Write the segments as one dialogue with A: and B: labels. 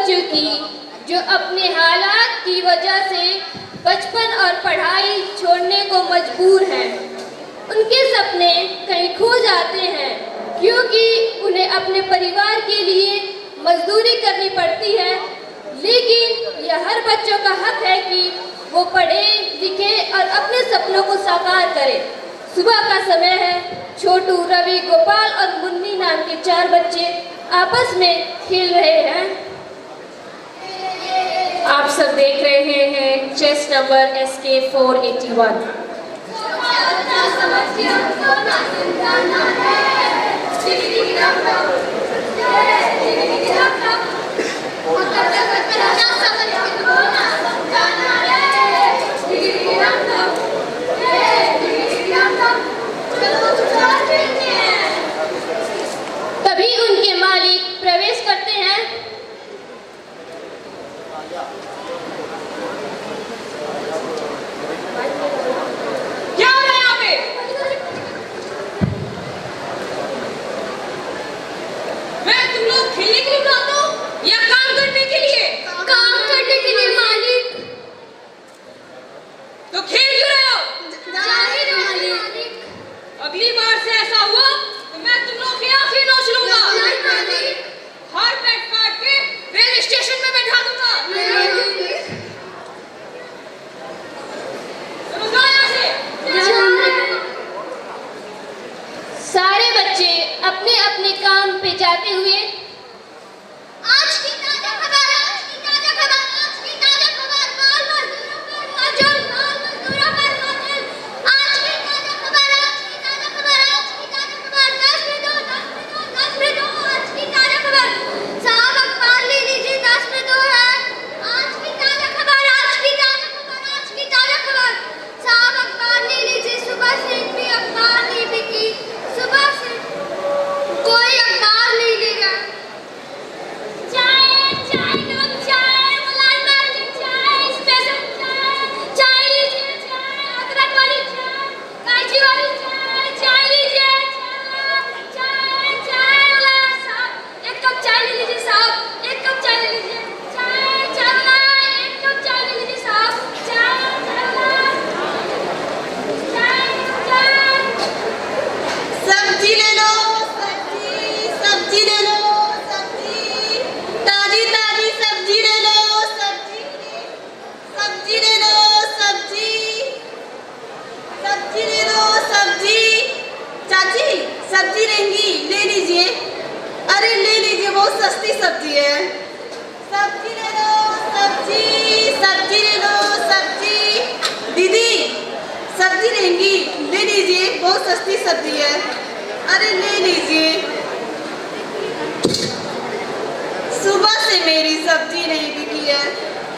A: बच्चों की जो अपने हालात की वजह से बचपन और पढ़ाई छोड़ने को मजबूर हैं। उनके सपने कहीं खो जाते हैं क्योंकि उन्हें अपने परिवार के लिए मजदूरी करनी पड़ती है। लेकिन यह हर बच्चों का हक है कि वो पढ़े लिखे और अपने सपनों को साकार करे। सुबह का समय है। छोटू, रवि, गोपाल और मुन्नी नाम के 4 बच्चे आपस में खेल रहे हैं।
B: आप सब देख रहे हैं चेस नंबर SK 481।
A: तभी उनके मालिक प्रवेश करते हैं।
B: क्या हो रहा है यहाँ पे? मैं तुम लोग खेलने के लिए बुलाता हूँ या काम करने के लिए?
A: काम करने के लिए मालिक।
B: तो खेल क्यों रहे हो?
A: जाहिर है मालिक।
B: अगली बार से ऐसा हुआ तो मैं तुम लोग के आखिरी नोच लूंगा।
A: नहीं मालिक।
B: हर पेट काट के रेलवे स्टेशन में बैठा दूंगा। चलो जाओ यहाँ से।
A: सारे बच्चे अपने अपने काम पे जाते हुए आज की ताजा खबर, आज की ताजा खबर, आज की ताजा खबर, बाल मजदूरों पर मजल, बाल मजदूरों पर मजल। आज की ताजा खबर, आज की ताजा खबर, आज की ताजा खबर, 10 में दो, 10 में दो, 10 में दो, आज की ताजा खबर। साहब अखबार ले लीजिए, 10 में 2 है। आज की ताजा खबर, आज की ताजा खबर, आज की ताजा खबर। साहब अखबार ले लीजिए, सुबह से एक भी अखबार नहीं बिकी, सुबह से कोई अखबार नहीं लेगा। चाय, चाय कप चाय, मलाई वाली चाय, स्पेशल चाय, चाय लीजिए, चाय, अदरक वाली चाय, इलायची वाली चाय, चाय लीजिए, चाय, चाय, चाय वाला साहब, 1 कप चाय ले लीजिए साहब, 1 कप चाय ले लीजिए, चाय, चाय वाला 1 कप चाय ले लीजिए साहब, चाय, चाय वाला, चाय, चाय।
C: सब्जी ले लो, सब्जी, सब्जी ले लो, सब्जी, ताजी ताजी सब्जी ले लो, सब्जी, सब्जी ले लो, सब्जी, सब्जी ले लो, सब्जी। चाची, सब्जी लेंगी? ले लीजिए। अरे ले लीजिए, बहुत सस्ती सब्जी है। सब्जी ले लो, सब्जी, सब्जी ले लो, सब्जी। दीदी, सब्जी लेंगी? ले लीजिए, बहुत सस्ती सब्जी है। अरे ले लीजिए। सुबह से मेरी सब्जी नहीं बिकी है,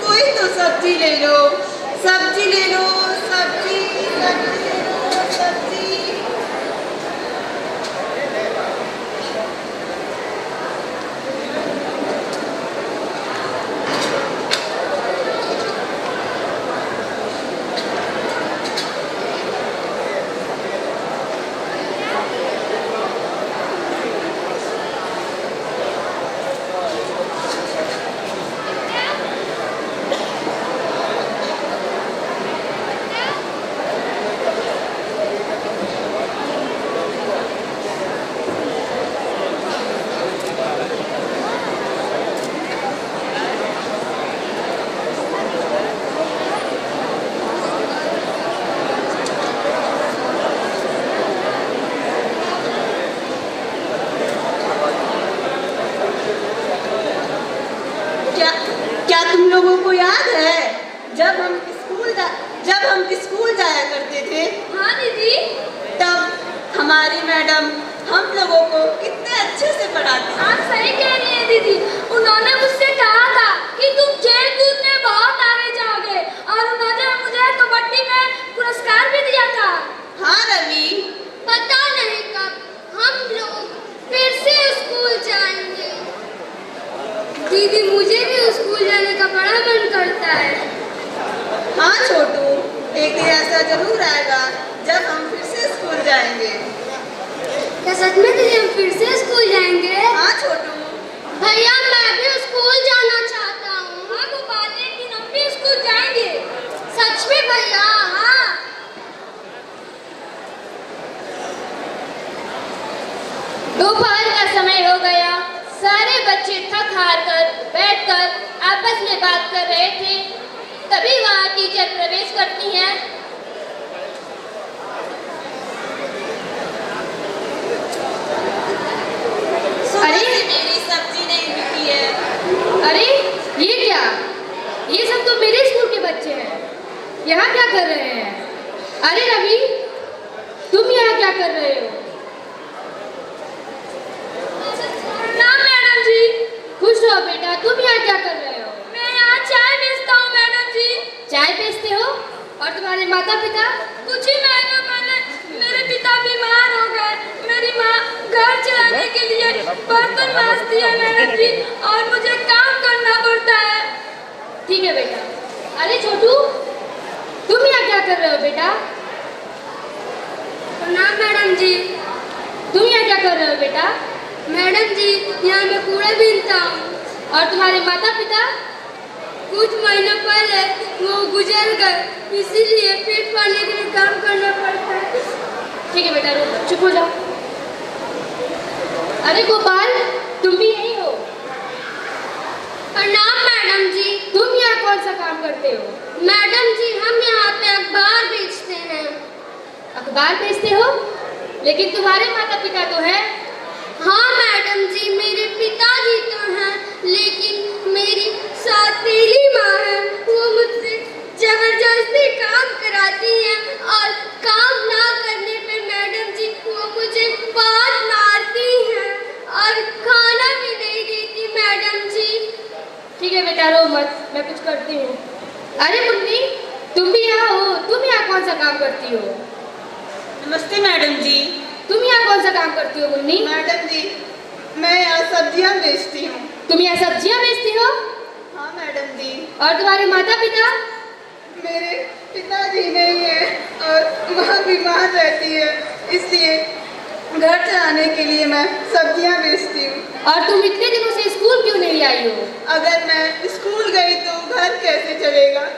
C: कोई तो सब्जी ले लो, सब्जी ले लो, सब्जी, सब्जी ले लो, सब्जी। क्या तुम लोगों को याद है जब हम स्कूल जाया करते थे?
A: हाँ दीदी।
C: तब हमारी मैडम हम लोगों को कितने अच्छे से पढ़ाती थी।
A: आप सही कह रही हैं दीदी। उन्होंने मुझसे कहा था कि तुम खेल कूद में बहुत आगे जाओगे और उन्होंने मुझे कबड्डी में पुरस्कार भी दिया था।
C: हाँ रवि,
A: पता नहीं कब हम लोग फिर से स्कूल जाएंगे। दीदी मुझे भी स्कूल जाने का बड़ा मन करता है।
C: हाँ छोटू, एक दिन ऐसा जरूर आएगा जब हम फिर से स्कूल जाएंगे।
A: क्या सच में दीदी हम फिर से स्कूल जाएंगे?
C: हाँ छोटू।
A: भैया मैं भी स्कूल जाना चाहती हूँ। हार कर बैठकर आपस में बात कर रहे थे, तभी वहाँ टीचर प्रवेश करती हैं।
C: अरे मेरी सब्जी नहीं बिकी है।
B: अरे ये क्या? ये सब तो मेरे स्कूल के बच्चे हैं। यहाँ क्या कर रहे हैं? अरे रवि, तुम यहाँ क्या कर रहे हो?
A: ना मैडम जी।
B: खुश रहो बेटा, तुम यहाँ क्या कर रहे हो?
A: मैं यहाँ चाय बेचता हूँ मैडम जी।
B: चाय बेचते हो? और तुम्हारे माता पिता?
A: कुछ ही महीनों पहले मेरे पिता बीमार हो गए। मेरी माँ घर चलाने के लिए बर्तन मांजती है मैडम जी, और मुझे काम करना पड़ता है।
B: ठीक है बेटा। अरे छोटू, तुम यहाँ क्या कर रहे हो बेटा?
A: प्रणाम मैडम जी।
B: तुम यहाँ क्या कर रहे हो बेटा?
A: मैडम जी, यहाँ मैं कूड़े बीनता हूँ।
B: और तुम्हारे माता पिता?
A: कुछ महीनों पहले वो गुजर गए, इसीलिए पेट पालने के लिए काम करना पड़ता है।
B: ठीक है बेटा, रुको, चुप हो जाओ। अरे गोपाल, तुम भी यही हो?
A: प्रणाम मैडम जी।
B: तुम यहाँ कौन सा काम करते हो?
A: मैडम जी, हम यहाँ पे अखबार बेचते हैं।
B: अखबार बेचते हो? लेकिन तुम्हारे माता पिता तो हैं।
A: हाँ मैडम जी, मेरे पिताजी तो हैं, लेकिन मेरी सौतेली माँ है, वो मुझसे जबरदस्ती काम कराती है, और काम ना करने पे मैडम जी वो मुझे बहुत मारती हैं, और खाना भी नहीं देती मैडम जी।
B: ठीक है बेटा, रो मत, मैं कुछ करती हूँ। अरे मुन्नी, तुम भी यहाँ हो? तुम यहाँ कौन सा काम करती हो?
C: नमस्ते मैडम जी।
B: तुम यहाँ कौन सा काम करती हो मुन्नी?
C: मैडम जी, मैं यहाँ सब्जियाँ बेचती हूँ।
B: तुम यहाँ सब्जियाँ बेचती हो?
C: हाँ मैडम जी।
B: और तुम्हारे माता पिता?
C: मेरे पिताजी नहीं है और माँ बीमार रहती है, इसलिए घर चलाने के लिए मैं सब्जियाँ बेचती हूँ।
B: और तुम इतने दिनों से स्कूल क्यों नहीं आई हो?
C: अगर मैं स्कूल गई तो घर कैसे चलेगा?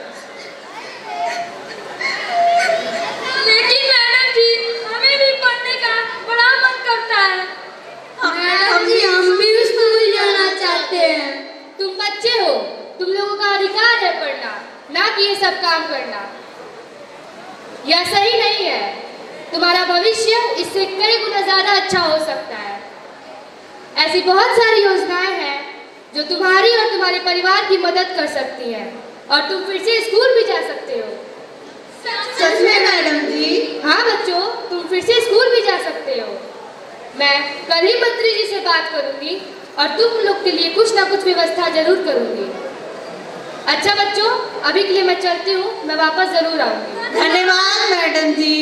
A: लेकिन मैडम जी, हमें भी पढ़ने का बड़ा मन करता है। मैडम जी, हम भी स्कूल जाना चाहते हैं।
B: तुम बच्चे हो, तुम लोगों का अधिकार है पढ़ना, ना कि ये सब काम करना। यह सही नहीं है। तुम्हारा भविष्य इससे कई गुना ज्यादा अच्छा हो सकता है। ऐसी बहुत सारी योजनाएं हैं जो तुम्हारी और तुम्हारे परिवार की मदद कर सकती हैं, और तुम फिर से स्कूल भी जा सकते हो।
C: सच में मैडम जी?
B: हाँ बच्चों, तुम फिर से स्कूल भी जा सकते हो। मैं कल ही मंत्री जी से बात करूंगी और तुम लोग के लिए कुछ ना कुछ व्यवस्था जरूर करूंगी। अच्छा बच्चों, अभी के लिए मैं चलती हूँ, मैं वापस जरूर आऊंगी।
C: धन्यवाद मैडम जी।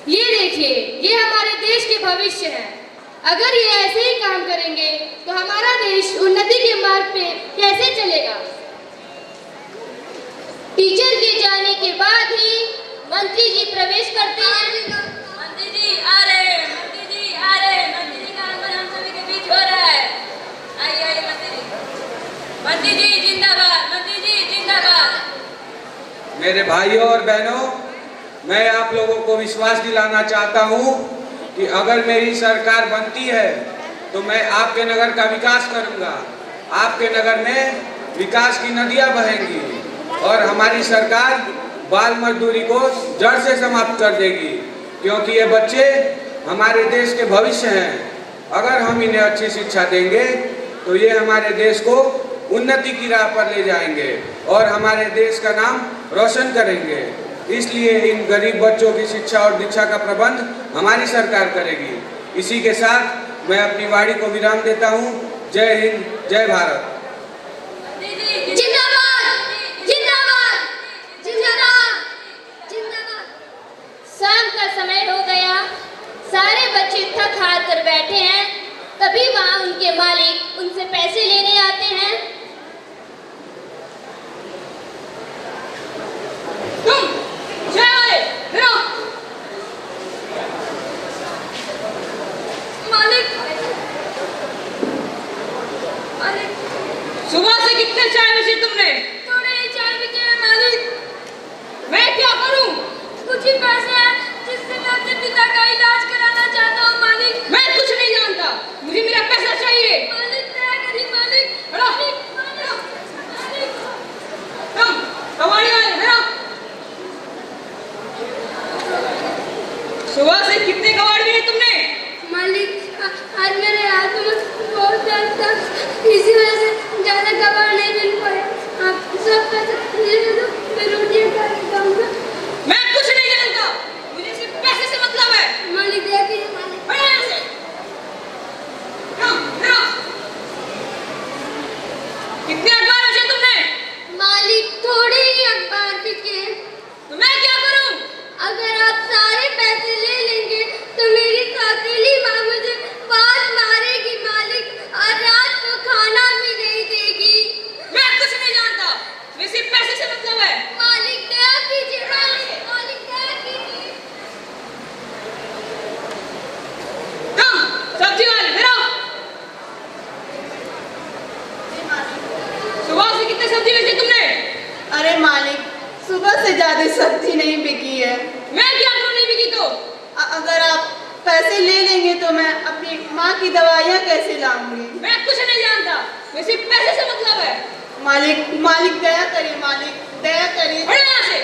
B: ये देखिए, ये हमारे देश के भविष्य है। अगर ये ऐसे ही काम करेंगे तो हमारा देश उन्नति के मार्ग पे कैसे चलेगा?
A: टीचर के जाने के बाद ही मंत्री जी प्रवेश करते हैं।
D: मंत्री जी आ रहे हैं, मंत्री जी आ रहे हैं, मंत्री जी का आगमन हम सभी के बीच हो रहा है। आइए आइए मंत्री जी। मंत्री जी जिंदाबाद, मंत्री जी जिंदाबाद।
E: मेरे भाइयों और बहनों, मैं आप लोगों को विश्वास दिलाना चाहता हूं कि अगर मेरी सरकार बनती है तो मैं आपके नगर का विकास करूंगा। आपके नगर में विकास की नदियां बहेंगी और हमारी सरकार बाल मजदूरी को जड़ से समाप्त कर देगी, क्योंकि ये बच्चे हमारे देश के भविष्य हैं। अगर हम इन्हें अच्छी शिक्षा देंगे तो ये हमारे देश को उन्नति की राह पर ले जाएंगे और हमारे देश का नाम रोशन करेंगे। इसलिए इन गरीब बच्चों की शिक्षा और दीक्षा का प्रबंध हमारी सरकार करेगी। इसी के साथ मैं अपनी वाणी को विराम देता हूँ। जय हिंद, जय भारत।
A: जिंदाबाद, जिंदाबाद, जिंदाबाद, जिंदाबाद। शाम का समय हो गया, सारे बच्चे थक हार कर बैठे हैं। तभी वहाँ उनके मालिक उनसे पैसे लेने आते हैं।
D: सुबह से कितने चाय बेचे तुमने?
A: थोड़े ही चाय बेचे हैं मालिक।
D: मैं क्या करूं?
A: कुछ ही पैसे हैं जिससे मैं अपने पिता का इलाज कराना चाहता हूँ मालिक।
D: मैं कुछ नहीं जानता, मुझे मेरा पैसा चाहिए।
A: इसी वजह से ज़्यादा कबाड़ नहीं मिल पाया। आप सब पैसे मुझे दे दो, मैं रोटियां खा के खाऊंगा।
D: मैं कुछ नहीं जानता, मुझे सिर्फ पैसे से मतलब है।
A: मालिक दया कीजिए मालिक।
D: बढ़िया यहाँ से। रहो। कितने अखबार बेचे तुमने?
A: मालिक थोड़े ही अखबार बिके।
D: तो मैं क्या करूं?
A: अगर आप सारे पैसे ले लेंगे तो मेरी सौतेली माँ मुझे बहुत मारेगी मालिक, और रात को खाना भी नहीं देगी।
D: मैं कुछ नहीं जानता, मुझे सिर्फ पैसे से मतलब है।
A: मालिक दया कीजिए मालिक, मालिक दया कीजिए।
D: सब्जी वाले फिर आओ। सुबह से कितने सब्जी बेचे तुमने?
C: अरे मालिक, सुबह से ज्यादा सब्जी नहीं बिकी है।
D: मैं क्या करूं नहीं बिकी तो?
C: अगर आप पैसे ले लेंगे तो मैं अपनी माँ की दवाइयाँ कैसे लाऊंगी?
D: मैं कुछ नहीं जानता, मुझे सिर्फ पैसे से मतलब है।
C: मालिक, मालिक दया करिए, मालिक दया करिए।
D: बढ़िया यहाँ से।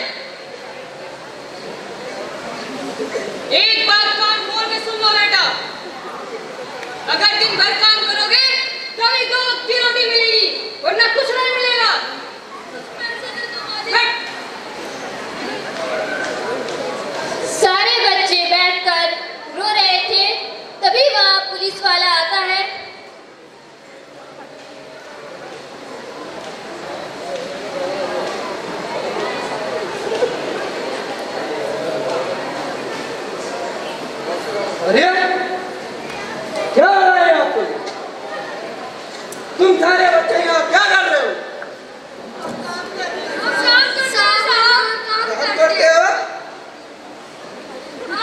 D: एक बात कान खोल के सुन लो बेटा, अगर दिन भर काम करोगे तभी 2 वक्त की रोटी मिलेगी, वरना कुछ नहीं मिलेगा। हट।
B: सारे बच्चे बैठकर रो रहे थे, तभी वहाँ पुलिस वाला आता है।
E: अरे क्या हो रहा है आपको? तुम सारे बच्चे यहाँ क्या कर रहे हो? काम करते हो?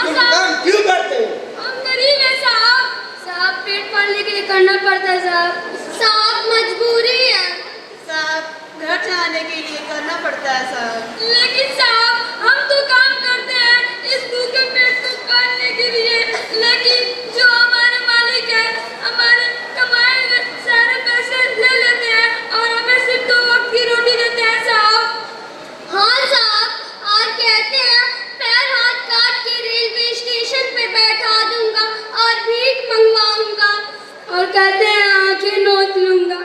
E: तुम काम क्यों करते हो?
A: हम गरीब हैं साहब। साहब पेट पालने के लिए करना पड़ता है साहब। साहब मजबूरी है।
C: साहब घर जाने के लिए करना पड़ता है साहब।
A: लेकिन साहब हम तो काम करते हैं इस भूखे पेट को पालने के लिए, लेकिन जो हमारे मालिक है हमारे कमाए हुए सारे पैसे ले लेते हैं और हमें सिर्फ 2 वक्त की रोटी देते हैं साहब। हाँ साहब, और कहते हैं पैर हाथ काट के रेलवे स्टेशन पे बैठा दूंगा और भीख मंगवाऊंगा, और कहते हैं आंखें नोच लूंगा।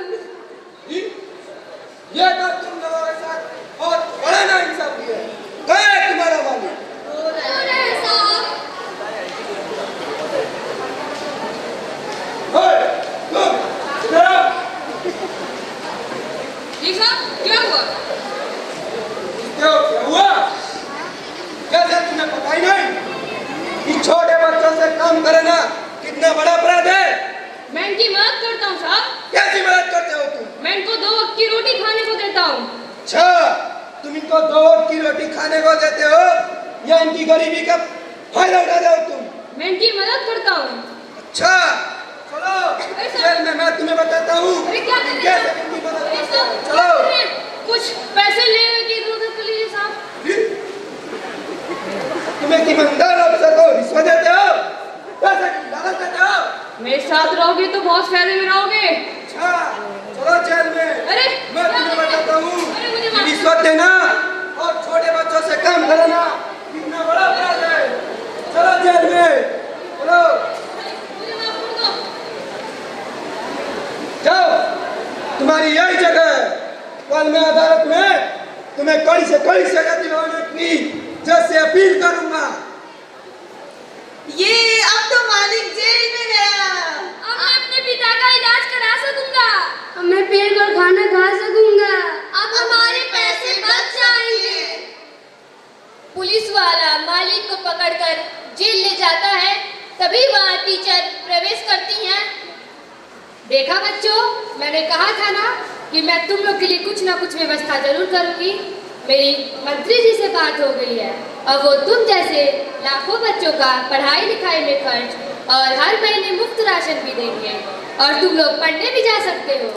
E: ये तो तुम लोगों के साथ बहुत बड़ा नाइंसाफी है। कहाँ है तुम्हारा मालिक?
D: जी साहब, क्या हुआ?
E: क्या हुआ? कैसे तुम्हें पता ही नहीं कि छोटे बच्चों से काम करना कितना बड़ा अपराध है?
D: मैं इनकी मदद करता हूँ साहब।
E: कैसी मदद करते हो तुम?
D: मैं इनको 2 वक्त की रोटी खाने को देता हूँ।
E: अच्छा, तुम इनको 2 वक्त की रोटी खाने को देते हो या इनकी गरीबी का फायदा उठाते हो तुम?
D: मैं इनकी मदद करता हूँ।
E: अच्छा, चलो जेल में मैं तुम्हें बताता हूँ
D: अरे क्या कर रहे
E: कैसे
D: हैं?
E: इनकी मदद
D: अरे
E: करते
D: साहब,
E: हो।
D: क्या कर
E: चलो।
D: रहे हैं? कुछ पैसे लेने की जरूरत है लीजिए साहब।
E: तुम्हें ईमानदार अफसर को रिश्वत देते हो, पैसे की लालच देते हो।
D: मेरे साथ रहोगे तो बहुत फायदे में रहोगे।
E: अच्छा, चलो जेल में।
D: अरे
E: मैं तुम्हें बताता हूँ
D: अरे मुझे
E: कि
D: माफ
E: रिश्वत देना और छोटे बच्चों से काम कराना कितना बड़ा अपराध है। चलो जेल में, चलो
D: मुझे माफ कर दो।
E: जाओ, तुम्हारी यही जगह है। कल मैं अदालत में तुम्हें कड़ी से कड़ी सजा दिलवाने की जज से अपील करूंगा।
C: ये अब तो मालिक जेल में गया।
A: अब मैं अपने पिता का इलाज करा सकूंगा, अब मैं पेट भर खाना खा सकूंगा, अब हमारे पैसे बच जाएंगे।
B: पुलिस वाला मालिक को पकड़कर जेल ले जाता है, तभी वहाँ टीचर प्रवेश करती हैं। देखा बच्चों, मैंने कहा था ना कि मैं तुम लोग के लिए कुछ ना कुछ व्यवस्था जरूर करूंगी। मेरी मंत्री जी से बात हो गई है और वो तुम जैसे लाखों बच्चों का पढ़ाई लिखाई में खर्च और हर महीने मुफ्त राशन भी देंगे और तुम लोग पढ़ने भी जा सकते हो।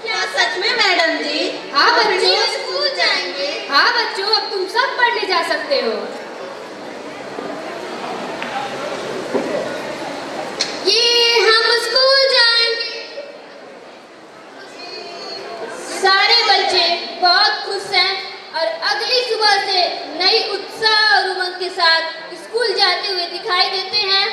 C: क्या सच में मैडम जी?
B: हाँ
C: अब
B: बच्चों,
C: हम स्कूल जाएंगे।
B: हाँ बच्चों, अब तुम सब पढ़ने जा सकते हो।
A: ये हम स्कूल जाएंगे।
B: सारे बच्चे बहुत खुश हैं और अगली सुबह से नई उत्साह और उमंग के साथ स्कूल जाते हुए दिखाई देते हैं।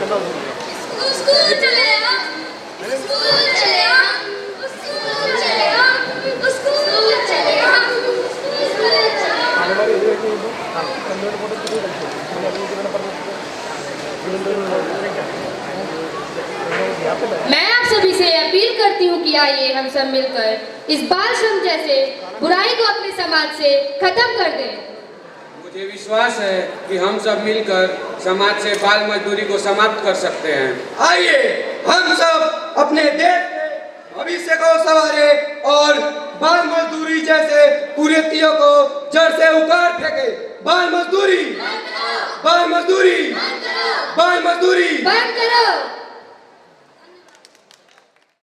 A: स्कूल चले हम, स्कूल चले हम, स्कूल चले हम, स्कूल चले हम, स्कूल चले
B: मैं आप सभी से अपील करती हूँ कि आइए हम सब मिलकर इस बाल श्रम जैसे बुराई को अपने समाज से खत्म कर दें।
E: मुझे विश्वास है कि हम सब मिलकर समाज से बाल मजदूरी को समाप्त कर सकते हैं।
F: आइए हम सब अपने देश के भविष्य को संवारे और बाल मजदूरी जैसे कुरीतियों को जड़ से उखाड़ फेंके। बाल मजदूरी, बाल मजदूरी, बाल मजदूरी
B: बंद करो।